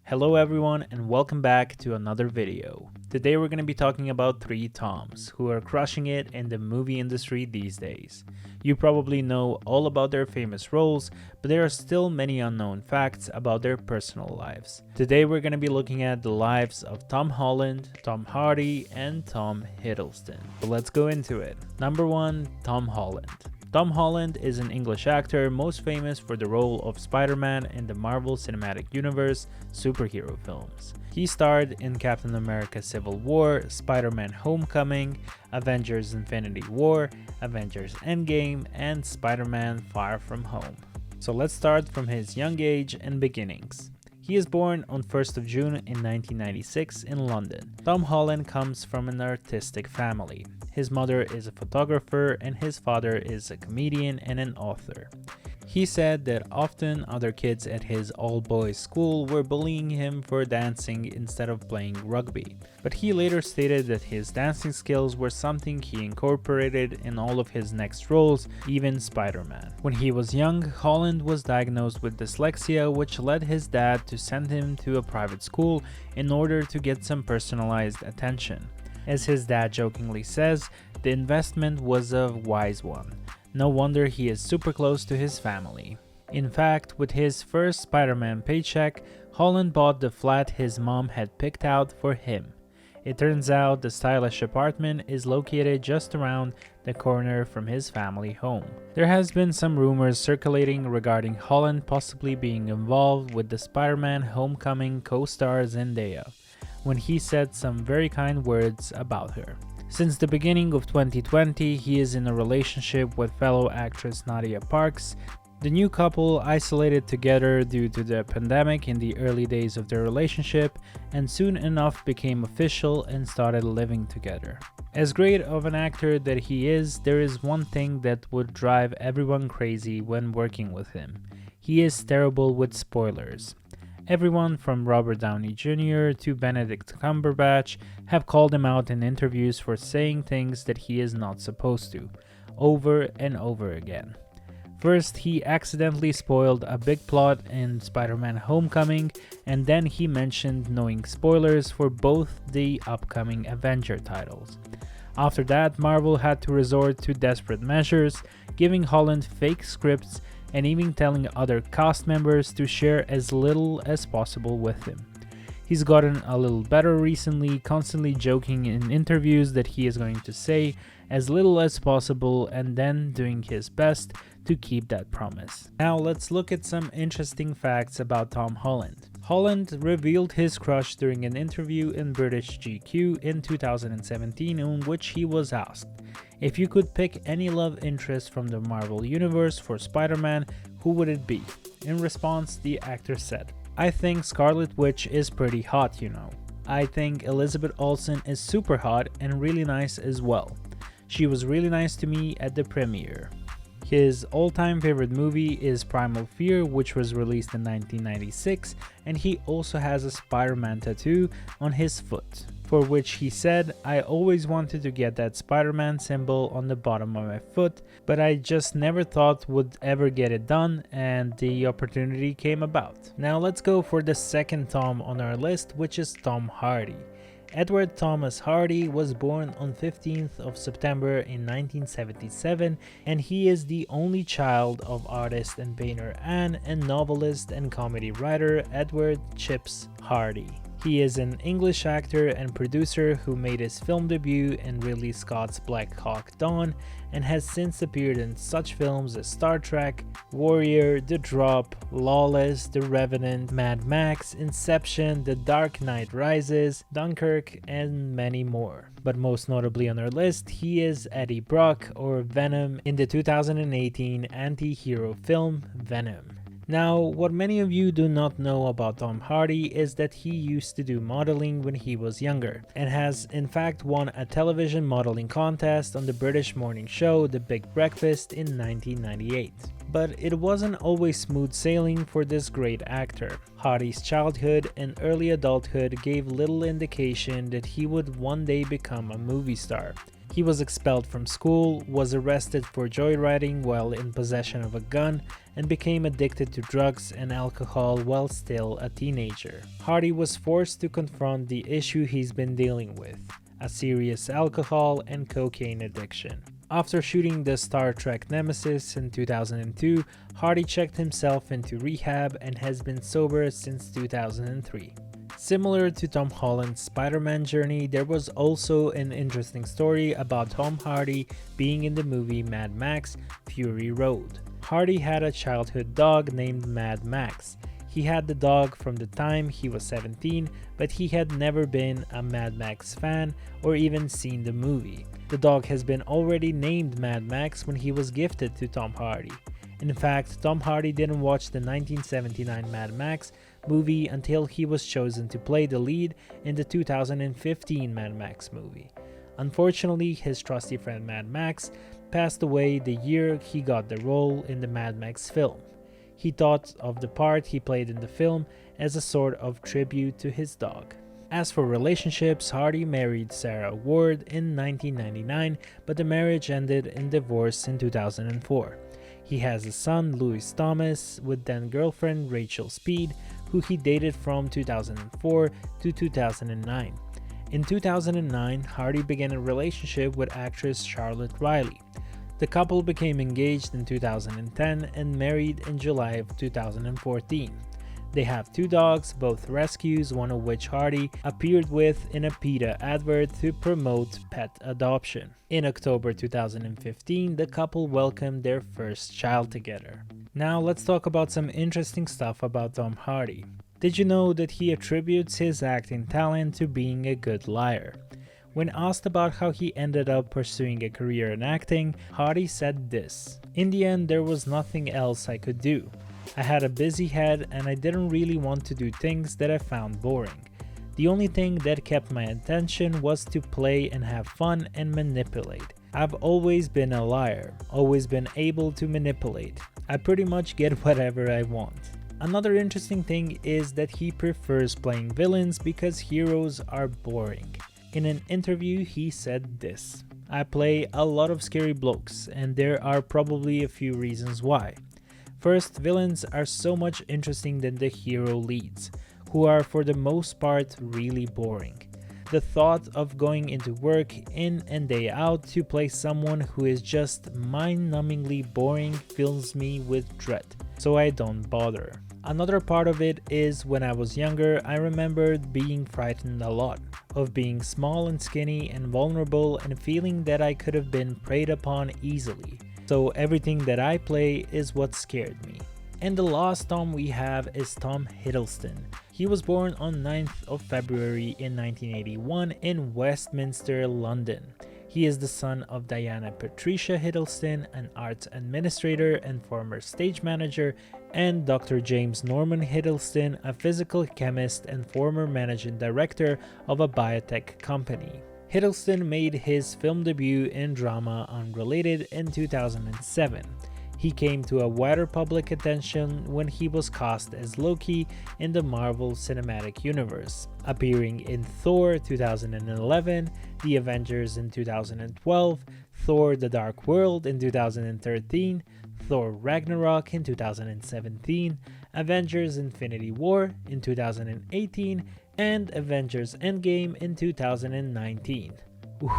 Hello everyone and welcome back to another video. Today we're going to be talking about 3 Toms who are crushing it in the movie industry these days. You probably know all about their famous roles, but there are still many unknown facts about their personal lives. Today we're going to be looking at the lives of Tom Holland, Tom Hardy, and Tom Hiddleston. So let's go into it. Number 1, Tom Holland. Tom Holland is an English actor most famous for the role of Spider-Man in the Marvel Cinematic Universe superhero films. He starred in Captain America Civil War, Spider-Man Homecoming, Avengers Infinity War, Avengers Endgame, and Spider-Man Far From Home. So let's start from his young age and beginnings. He is born on 1st of June in 1996 in London. Tom Holland comes from an artistic family. His mother is a photographer and his father is a comedian and an author. He said that often other kids at his all-boys school were bullying him for dancing instead of playing rugby, but he later stated that his dancing skills were something he incorporated in all of his next roles, even Spider-Man. When he was young, Holland was diagnosed with dyslexia, which led his dad to send him to a private school in order to get some personalized attention. As his dad jokingly says, the investment was a wise one. No wonder he is super close to his family. In fact, with his first Spider-Man paycheck, Holland bought the flat his mom had picked out for him. It turns out the stylish apartment is located just around the corner from his family home. There has been some rumors circulating regarding Holland possibly being involved with the Spider-Man Homecoming co-star Zendaya, when he said some very kind words about her. Since the beginning of 2020, he is in a relationship with fellow actress Nadia Parks. The new couple isolated together due to the pandemic in the early days of their relationship and soon enough became official and started living together. As great of an actor that he is, there is one thing that would drive everyone crazy when working with him. He is terrible with spoilers. Everyone from Robert Downey Jr. to Benedict Cumberbatch have called him out in interviews for saying things that he is not supposed to, over and over again. First, he accidentally spoiled a big plot in Spider-Man Homecoming, and then he mentioned knowing spoilers for both the upcoming Avenger titles. After that, Marvel had to resort to desperate measures, giving Holland fake scripts and even telling other cast members to share as little as possible with him. He's gotten a little better recently, constantly joking in interviews that he is going to say as little as possible and then doing his best to keep that promise. Now let's look at some interesting facts about Tom Holland. Holland revealed his crush during an interview in British GQ in 2017, in which he was asked, if you could pick any love interest from the Marvel Universe for Spider-Man, who would it be? In response, the actor said, I think Scarlet Witch is pretty hot, you know. I think Elizabeth Olsen is super hot and really nice as well. She was really nice to me at the premiere. His all-time favorite movie is Primal Fear, which was released in 1996, and he also has a Spider-Man tattoo on his foot, for which he said, I always wanted to get that Spider-Man symbol on the bottom of my foot, but I just never thought would ever get it done, and the opportunity came about. Now let's go for the second Tom on our list, which is Tom Hardy. Edward Thomas Hardy was born on 15th of September in 1977, and he is the only child of artist and painter Anne and novelist and comedy writer Edward Chips Hardy. He is an English actor and producer who made his film debut in Ridley Scott's Black Hawk Down and has since appeared in such films as Star Trek, Warrior, The Drop, Lawless, The Revenant, Mad Max, Inception, The Dark Knight Rises, Dunkirk, and many more. But most notably on our list, he is Eddie Brock, or Venom, in the 2018 anti-hero film Venom. Now, what many of you do not know about Tom Hardy is that he used to do modeling when he was younger, and has in fact won a television modeling contest on the British morning show The Big Breakfast in 1998. But it wasn't always smooth sailing for this great actor. Hardy's childhood and early adulthood gave little indication that he would one day become a movie star. He was expelled from school, was arrested for joyriding while in possession of a gun, and became addicted to drugs and alcohol while still a teenager. Hardy was forced to confront the issue he's been dealing with, a serious alcohol and cocaine addiction. After shooting the Star Trek Nemesis in 2002, Hardy checked himself into rehab and has been sober since 2003. Similar to Tom Holland's Spiderman journey, there was also an interesting story about Tom Hardy being in the movie Mad Max: Fury Road. Hardy had a childhood dog named Mad Max. He had the dog from the time he was 17, but he had never been a Mad Max fan or even seen the movie. The dog has been already named Mad Max when he was gifted to Tom Hardy. In fact, Tom Hardy didn't watch the 1979 Mad Max movie until he was chosen to play the lead in the 2015 Mad Max movie. Unfortunately, his trusty friend Mad Max passed away the year he got the role in the Mad Max film. He thought of the part he played in the film as a sort of tribute to his dog. As for relationships, Hardy married Sarah Ward in 1999, but the marriage ended in divorce in 2004. He has a son, Louis Thomas, with then girlfriend Rachel Speed, who he dated from 2004 to 2009. In 2009, Hardy began a relationship with actress Charlotte Riley. The couple became engaged in 2010 and married in July of 2014. They have two dogs, both rescues, one of which Hardy appeared with in a PETA advert to promote pet adoption. In October 2015, the couple welcomed their first child together. Now let's talk about some interesting stuff about Tom Hardy. Did you know that he attributes his acting talent to being a good liar? When asked about how he ended up pursuing a career in acting, Hardy said this: "In the end, there was nothing else I could do. I had a busy head and I didn't really want to do things that I found boring. The only thing that kept my attention was to play and have fun and manipulate. I've always been a liar, always been able to manipulate. I pretty much get whatever I want." Another interesting thing is that he prefers playing villains because heroes are boring. In an interview, he said this: "I play a lot of scary blokes, and there are probably a few reasons why. First, villains are so much interesting than the hero leads, who are for the most part really boring. The thought of going into work in and day out to play someone who is just mind-numbingly boring fills me with dread, so I don't bother." Another part of it is when I was younger, I remembered being frightened a lot, of being small and skinny and vulnerable and feeling that I could have been preyed upon easily. So everything that I play is what scared me. And the last Tom we have is Tom Hiddleston. He was born on 9th of February in 1981 in Westminster, London. He is the son of Diana Patricia Hiddleston, an arts administrator and former stage manager, and Dr. James Norman Hiddleston, a physical chemist and former managing director of a biotech company. Hiddleston made his film debut in drama Unrelated in 2007. He came to a wider public attention when he was cast as Loki in the Marvel Cinematic Universe, appearing in Thor 2011, The Avengers in 2012, Thor: The Dark World in 2013, Thor: Ragnarok in 2017, Avengers: Infinity War in 2018, and Avengers: Endgame in 2019. Ooh,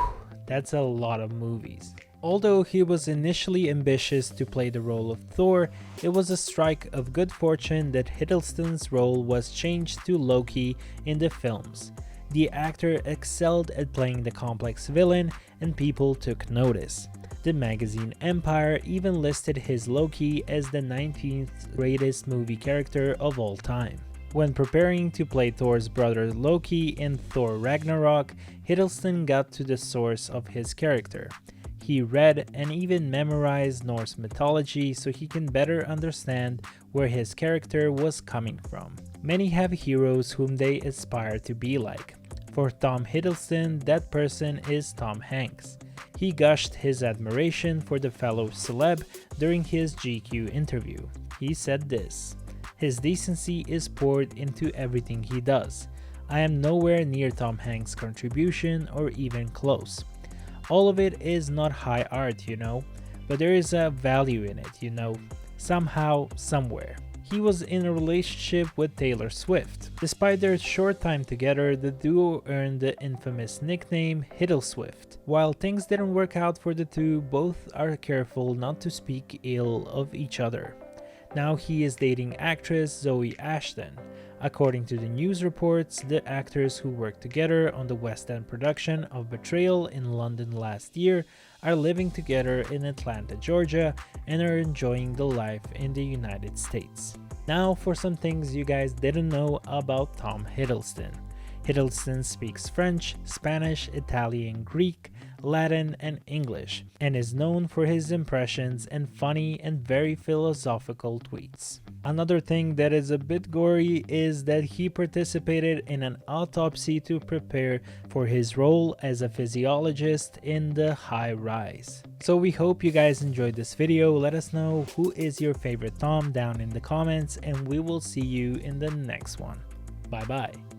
that's a lot of movies. Although he was initially ambitious to play the role of Thor, it was a strike of good fortune that Hiddleston's role was changed to Loki in the films. The actor excelled at playing the complex villain, and people took notice. The magazine Empire even listed his Loki as the 19th greatest movie character of all time. When preparing to play Thor's brother Loki in Thor: Ragnarok, Hiddleston got to the source of his character. He read and even memorized Norse mythology so he can better understand where his character was coming from. Many have heroes whom they aspire to be like. For Tom Hiddleston, that person is Tom Hanks. He gushed his admiration for the fellow celeb during his GQ interview. He said this: "His decency is poured into everything he does. I am nowhere near Tom Hanks' contribution or even close. All of it is not high art, but there is a value in it, somehow, somewhere. He was in a relationship with Taylor Swift. Despite their short time together, the duo earned the infamous nickname Hiddleswift. While things didn't work out for the two, both are careful not to speak ill of each other. Now he is dating actress Zoe Ashton. According to the news reports, the actors who worked together on the West End production of Betrayal in London last year are living together in Atlanta, Georgia, and are enjoying the life in the United States. Now for some things you guys didn't know about Tom Hiddleston. Hiddleston speaks French, Spanish, Italian, Greek, Latin, and English, and is known for his impressions and funny and very philosophical tweets. Another thing that is a bit gory is that he participated in an autopsy to prepare for his role as a physiologist in The High Rise. So we hope you guys enjoyed this video. Let us know who is your favorite Tom down in the comments, and we will see you in the next one. Bye bye.